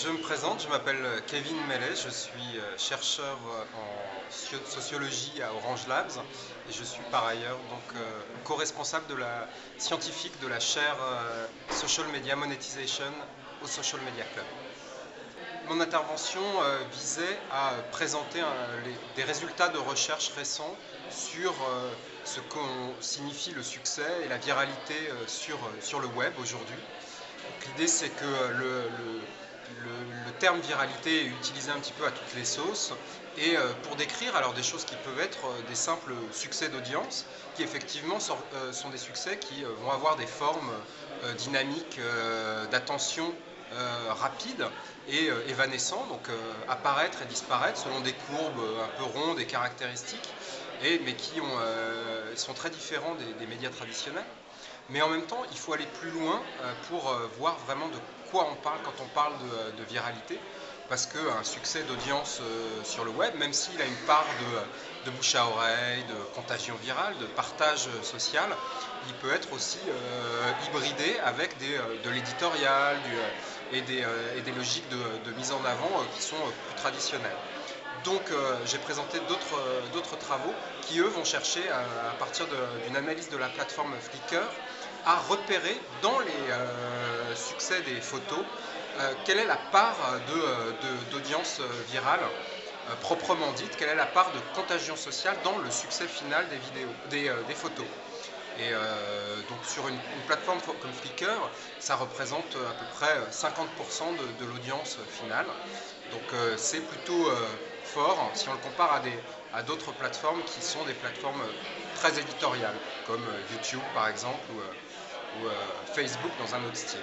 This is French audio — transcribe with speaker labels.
Speaker 1: Je me présente, je m'appelle Kevin Mellet, je suis chercheur en sociologie à Orange Labs et je suis par ailleurs co-responsable de la scientifique de la chaire Social Media Monetization au Social Media Club. Mon intervention visait à présenter des résultats de recherche récents sur ce qu'on signifie le succès et la viralité sur le web aujourd'hui. L'idée, c'est que le terme viralité est utilisé un petit peu à toutes les sauces et pour décrire alors des choses qui peuvent être des simples succès d'audience qui effectivement sont des succès qui vont avoir des formes dynamiques d'attention rapide et évanescent, donc apparaître et disparaître selon des courbes un peu rondes et caractéristiques, mais qui sont très différents des médias traditionnels. Mais en même temps, il faut aller plus loin pour voir vraiment de quoi on parle quand on parle de viralité. Parce qu'un succès d'audience sur le web, même s'il a une part de bouche à oreille, de contagion virale, de partage social, il peut être aussi hybridé avec de l'éditorial et des logiques de mise en avant qui sont plus traditionnelles. Donc j'ai présenté d'autres travaux qui, eux, vont chercher, à partir d'une analyse de la plateforme Flickr, à repérer dans les succès des photos quelle est la part d'audience virale proprement dite, quelle est la part de contagion sociale dans le succès final des photos. Et donc sur une plateforme comme Flickr, ça représente à peu près 50% de l'audience finale. Donc c'est plutôt fort si on le compare à d'autres plateformes qui sont des plateformes très éditoriales, comme YouTube par exemple ou Facebook dans un autre style.